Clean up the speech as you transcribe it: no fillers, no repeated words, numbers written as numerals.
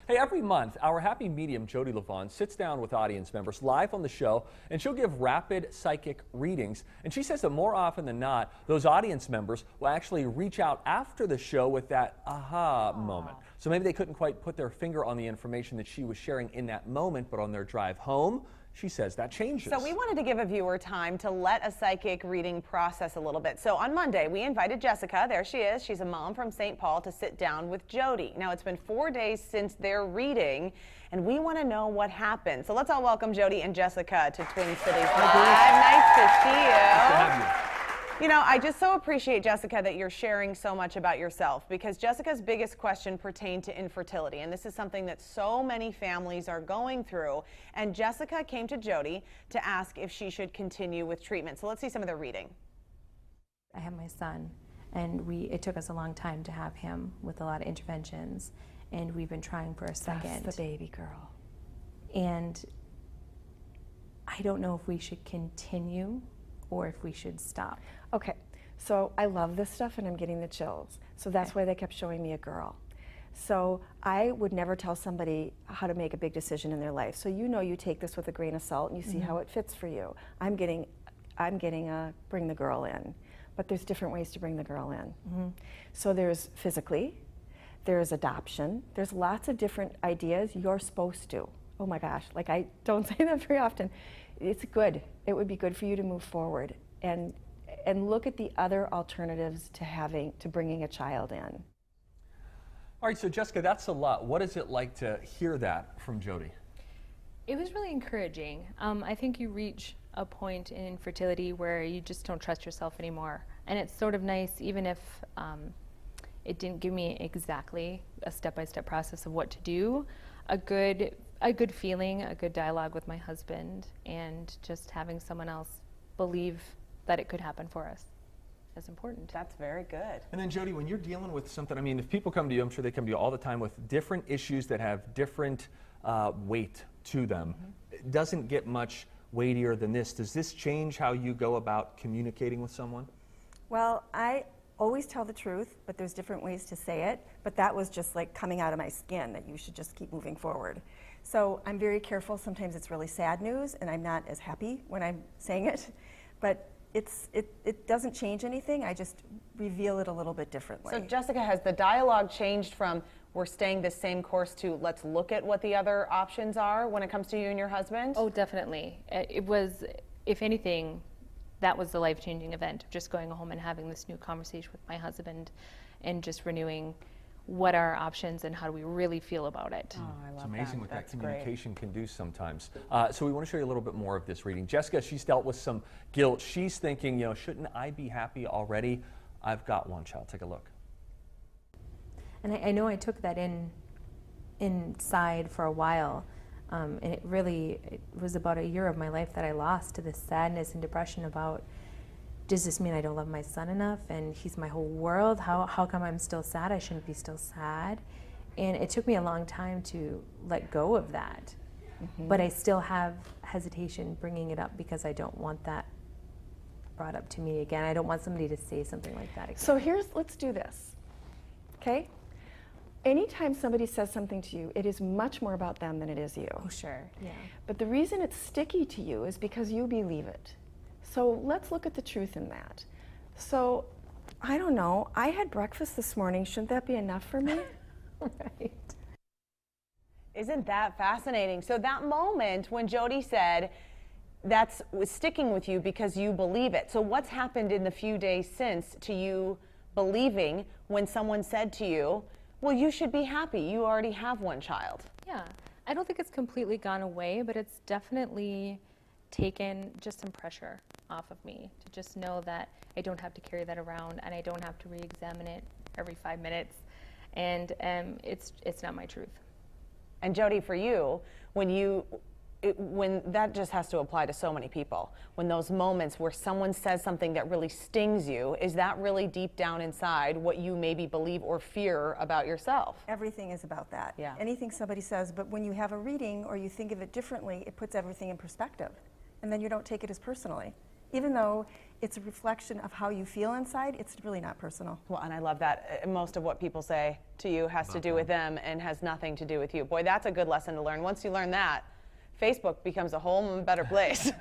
Hey, every month, our Happy Medium Jodi Livon sits down with audience members live on the show, and she'll give rapid psychic readings. And she says that more often than not, those audience members will actually reach out after the show with that aha moment. So maybe they couldn't quite put their finger on the information that she was sharing in that moment, but on their drive home, she says that changes. So we wanted to give a viewer time to let a psychic reading process a little bit. So on Monday, we invited Jessica, there she is, she's a mom from St. Paul, to sit down with Jodi. Now, it's been 4 days since their reading, and we want to know what happened. So let's all welcome Jodi and Jessica to Twin Cities Live. Nice to see you. Nice to have you. You know, I just so appreciate, Jessica, that you're sharing so much about yourself, because Jessica's biggest question pertained to infertility, and this is something that so many families are going through. And Jessica came to Jodi to ask if she should continue with treatment. So let's see some of the reading. I have my son, and it took us a long time to have him with a lot of interventions, and we've been trying for a second. That's the baby girl. And I don't know if we should continue or if we should stop. Okay, so I love this stuff and I'm getting the chills. So that's why they kept showing me a girl. So I would never tell somebody how to make a big decision in their life. So you take this with a grain of salt and you see how it fits for you. I'm getting a bring the girl in, but there's different ways to bring the girl in. So there's physically, there's adoption, there's lots of different ideas you're supposed to. Oh my gosh, like I don't say that very often. It's good. It would be good for you to move forward and look at the other alternatives to bringing a child in. All right, so Jessica, that's a lot. What is it like to hear that from Jodi? It was really encouraging. I think you reach a point in infertility where you just don't trust yourself anymore. And it's sort of nice, even if it didn't give me exactly a step-by-step process of what to do, a good feeling, a good dialogue with my husband, and just having someone else believe that it could happen for us is important. That's very good. And then Jodi, when you're dealing with something, I mean, if people come to you, I'm sure they come to you all the time with different issues that have different weight to them. It doesn't get much weightier than this. Does this change how you go about communicating with someone? Well, I always tell the truth, but there's different ways to say it. But that was just like coming out of my skin, that you should just keep moving forward. So I'm very careful. Sometimes it's really sad news, and I'm not as happy when I'm saying it. But it doesn't change anything. I just reveal it a little bit differently. So Jessica, has the dialogue changed from we're staying the same course to let's look at what the other options are when it comes to you and your husband? Oh, definitely. It was, if anything, that was the life-changing event of just going home and having this new conversation with my husband and just renewing what are our options and how do we really feel about it. Oh, I love It's amazing what that That's communication can do sometimes. So we want to show you a little bit more of this reading. Jessica, she's dealt with some guilt. She's thinking, shouldn't I be happy already? I've got one child. Take a look. And I know I took that inside for a while. And it was about a year of my life that I lost to this sadness and depression about, does this mean I don't love my son enough and he's my whole world? How come I'm still sad? I shouldn't be still sad. And it took me a long time to let go of that. But I still have hesitation bringing it up because I don't want that brought up to me again. I don't want somebody to say something like that again. So let's do this, okay? Anytime somebody says something to you, it is much more about them than it is you. Oh, sure, yeah. But the reason it's sticky to you is because you believe it. So let's look at the truth in that. So, I don't know, I had breakfast this morning. Shouldn't that be enough for me? Right. Isn't that fascinating? So that moment when Jodi said that's sticking with you because you believe it. So what's happened in the few days since to you believing when someone said to you, well, you should be happy, you already have one child? Yeah, I don't think it's completely gone away, but it's definitely taken just some pressure off of me to just know that I don't have to carry that around and I don't have to re-examine it every 5 minutes, and it's not my truth. And Jodi, for you, when that just has to apply to so many people, when those moments where someone says something that really stings you, is that really deep down inside what you maybe believe or fear about yourself? Everything is about that. Yeah. Anything somebody says, but when you have a reading or you think of it differently, it puts everything in perspective. And then you don't take it as personally. Even though it's a reflection of how you feel inside. It's really not personal. Well, and I love that. Most of what people say to you has to do with them and has nothing to do with you. Boy, that's a good lesson to learn. Once you learn that, Facebook becomes a whole better place.